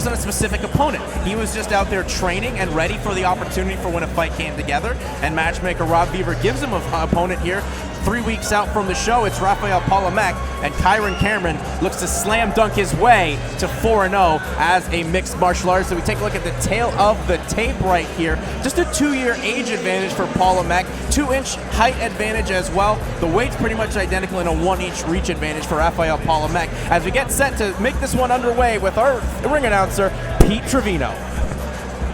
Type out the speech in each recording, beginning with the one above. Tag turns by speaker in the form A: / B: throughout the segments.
A: focused on a specific opponent. He was just out there training and ready for the opportunity for when a fight came together, and matchmaker Rob Beaver gives him an opponent here. 3 weeks out from the show, it's Rafael Palomeque, and Kyran looks to slam dunk his way to 4-0 as a mixed martial artist. So we take a look at the tail of the tape right here. Just a 2-year age advantage for Palomeque, 2-inch height advantage as well. The weight's pretty much identical, and a 1-inch reach advantage for Rafael Palomeque. As we get set to make this one underway with our ring announcer, Pete Trevino.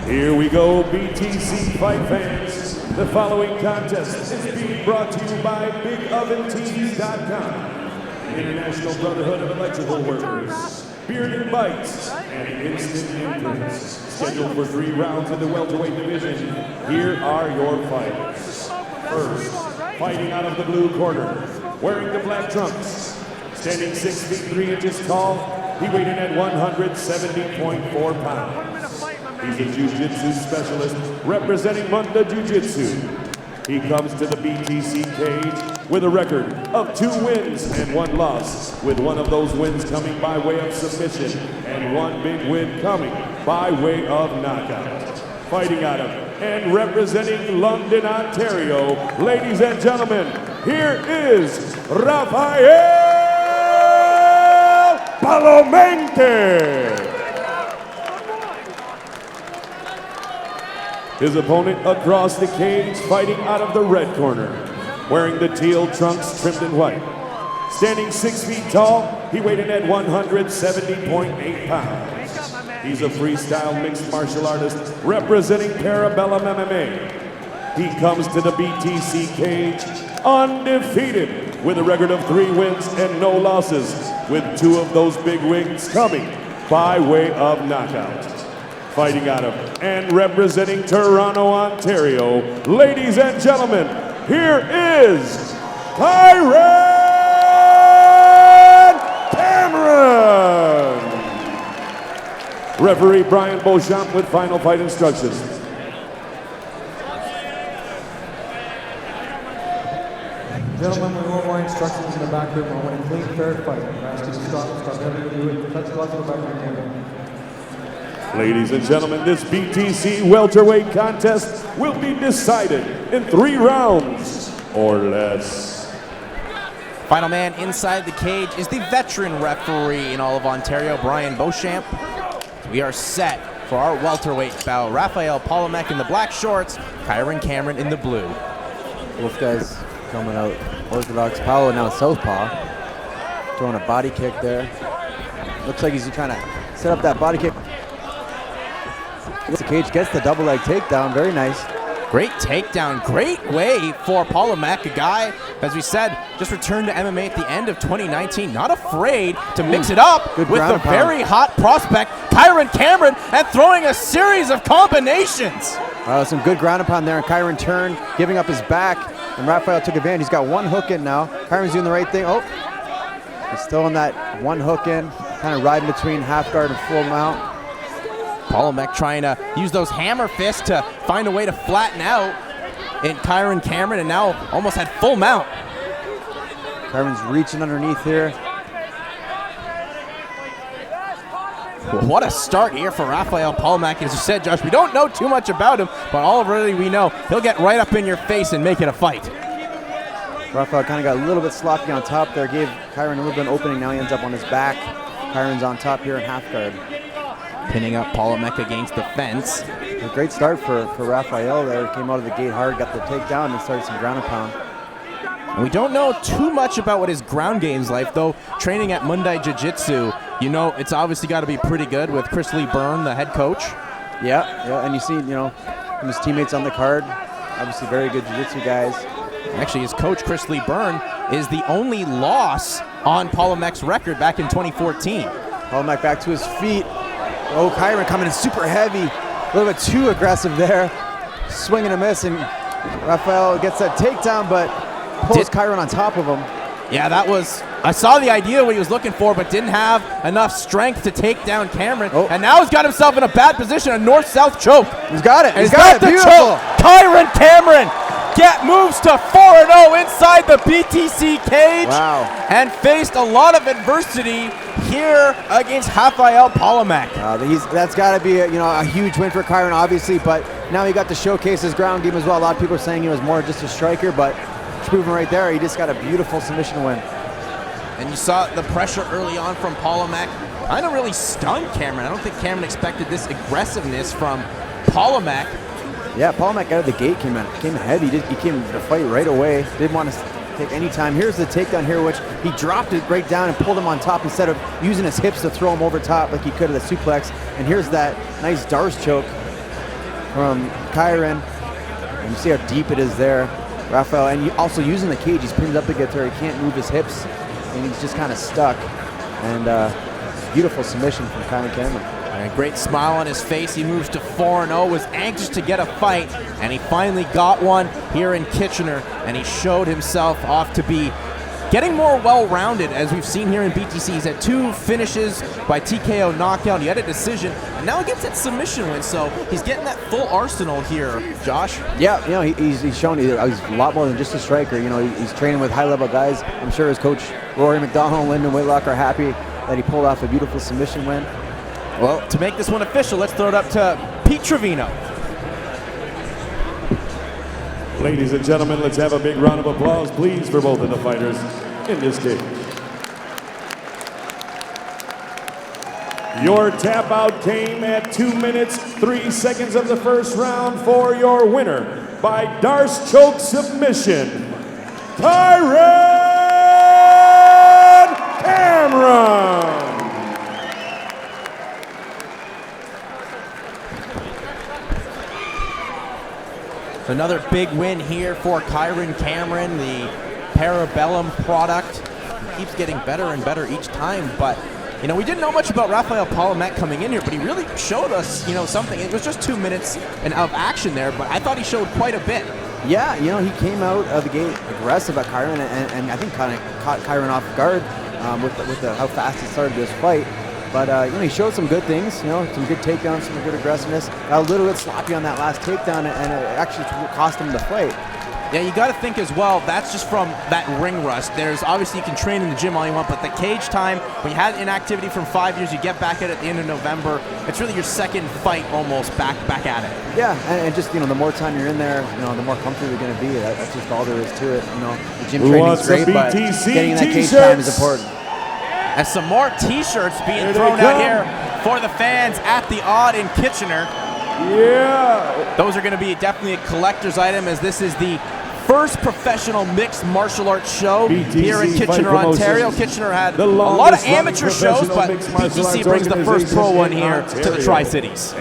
B: Here we go, BTC fight fans. The following contest is being brought to you by BigOvenTees.com, International Brotherhood of Electrical Workers, Beard and Bites, and Instant Imprints. Scheduled for 3 rounds in the welterweight division. Here are your fighters. First, fighting out of the blue corner, wearing the black trunks, standing 6 feet 3 inches tall, he weighed in at 170.4 pounds. He's a Jiu-Jitsu specialist representing Munda Jiu-Jitsu. He comes to the BTC cage with a record of 2 wins and 1 loss, with one of those wins coming by way of submission and 1 big win coming by way of knockout. Fighting out of and representing London, Ontario, ladies and gentlemen, here is Rafael Palomeque. His opponent across the cage, fighting out of the red corner, wearing the teal trunks trimmed in white. Standing 6 feet tall, he weighed in at 170.8 pounds. He's a freestyle mixed martial artist representing Parabellum MMA. He comes to the BTC cage undefeated with a record of 3 wins and no losses, with 2 of those big wins coming by way of knockout. Fighting out of and representing Toronto, Ontario, ladies and gentlemen, here is Kyran! Referee Brian Beauchamp with final fight instructions.
C: Gentlemen, we want more instructions in the back room. I want a clean, fair fight. I ask you to stop everything you do. Touch the gloves on the back of the table.
B: Ladies and gentlemen, this BTC welterweight contest will be decided in 3 rounds or less.
A: Final man inside the cage is the veteran referee in all of Ontario, Brian Beauchamp. We are set for our welterweight bout. Rafael Palomeque in the black shorts, Kyran in the blue.
D: Both guys coming out orthodox. Palo now southpaw, throwing a body kick there. Looks like he's trying to set up that body kick. The cage gets the double leg takedown, very nice.
A: Great takedown, great way for Palomeque, a guy, as we said, just returned to MMA at the end of 2019, not afraid to mix it up with the very hot prospect, Kyran and throwing a series of combinations.
D: Some good ground and pound there, and Kyran turned, giving up his back, and Rafael took advantage. He's got 1 hook in now. Kyran's doing the right thing. Oh, he's still in that 1 hook in, kind of riding between half guard and full mount.
A: Palomeque trying to use those hammer fists to find a way to flatten out in Kyran and now almost had full mount.
D: Kyran's reaching underneath here.
A: What a start here for Rafael Palomeque. As you said, Josh, we don't know too much about him, but already we know he'll get right up in your face and make it a fight.
D: Rafael kind of got a little bit sloppy on top there, gave Kyran a little bit of an opening. Now he ends up on his back. Kyran's on top here in half guard.
A: Pinning up Palomeque against the fence.
D: A great start for Rafael there. Came out of the gate hard, got the takedown, and started some ground and pound.
A: And we don't know too much about what his ground game's like, though. Training at Munda Jiu-Jitsu, you know, it's obviously got to be pretty good with Chris Lee Byrne, the head coach.
D: Yeah, and you see, from his teammates on the card, obviously very good jiu-jitsu guys.
A: Actually, his coach, Chris Lee Byrne, is the only loss on Palomeque's record back in 2014.
D: Palomeque back to his feet. Oh, Kyran coming in super heavy. A little bit too aggressive there. Swing and a miss, and Rafael gets that takedown, but pulls Kyran on top of him.
A: Yeah, that was, I saw the idea what he was looking for, but didn't have enough strength to take down Kyran. Oh. And now he's got himself in a bad position, a north-south choke.
D: He's got it.
A: He's got the choke. Kyran moves to 4-0 inside the BTC cage.
D: Wow.
A: And faced a lot of adversity here against Rafael Palomeque.
D: That's got to be a huge win for Kyran, obviously, but now he got to showcase his ground game as well. A lot of people are saying he was more just a striker, but it's proven right there. He just got a beautiful submission win.
A: And you saw the pressure early on from Palomeque. Kind of really stunned Kyran. I don't think Kyran expected this aggressiveness from Palomeque.
D: Yeah, Palomeque out of the gate came heavy. He came to fight right away. Didn't want to take any time. Here's the takedown here, which he dropped it right down and pulled him on top instead of using his hips to throw him over top like he could at the suplex. And here's that nice Darce choke from Kyran. And you see how deep it is there, Rafael. And also using the cage, he's pinned up against there. He can't move his hips, and he's just kind of stuck. And beautiful submission from Kyran Cameron.
A: And a great smile on his face. He moves to 4-0, was anxious to get a fight, and he finally got one here in Kitchener, and he showed himself off to be getting more well-rounded, as we've seen here in BTC. He's had 2 finishes by TKO knockout. He had a decision, and now he gets that submission win, so he's getting that full arsenal here, Josh.
D: Yeah, he's shown he's a lot more than just a striker. He's training with high-level guys. I'm sure his coach, Rory McDonald and Lyndon Whitlock, are happy that he pulled off a beautiful submission win.
A: Well, to make this one official, let's throw it up to Pete Trevino.
B: Ladies and gentlemen, let's have a big round of applause, please, for both of the fighters in this cage. Your tap out came at 2 minutes, 3 seconds of the first round for your winner by Darce choke submission, Kyran Cameron.
A: Another big win here for Kyran Cameron, the Parabellum product. He keeps getting better and better each time, but we didn't know much about Rafael Palomeque coming in here, but he really showed us, something. It was just 2 minutes of action there, but I thought he showed quite a bit.
D: Yeah, he came out of the gate aggressive at Kyran, and I think kind of caught Kyran off guard with how fast he started this fight. But he showed some good things, some good takedowns, some good aggressiveness. Got a little bit sloppy on that last takedown, and it actually cost him the fight.
A: Yeah, you got to think as well, that's just from that ring rust. There's obviously, you can train in the gym all you want, but the cage time, when you had inactivity from 5 years, you get back at it at the end of November. It's really your second fight almost back at it.
D: Yeah, and just, the more time you're in there, the more comfortable you're going to be. That's just all there is to it. The gym training's great, but getting in that cage time is important.
A: And some more t-shirts being thrown out here for the fans at the Odd in Kitchener.
B: Yeah.
A: Those are going to be definitely a collector's item, as this is the first professional mixed martial arts show BTC here in Kitchener, Ontario. Kitchener had a lot of amateur shows, but BTC brings the first pro one here to the Tri-Cities.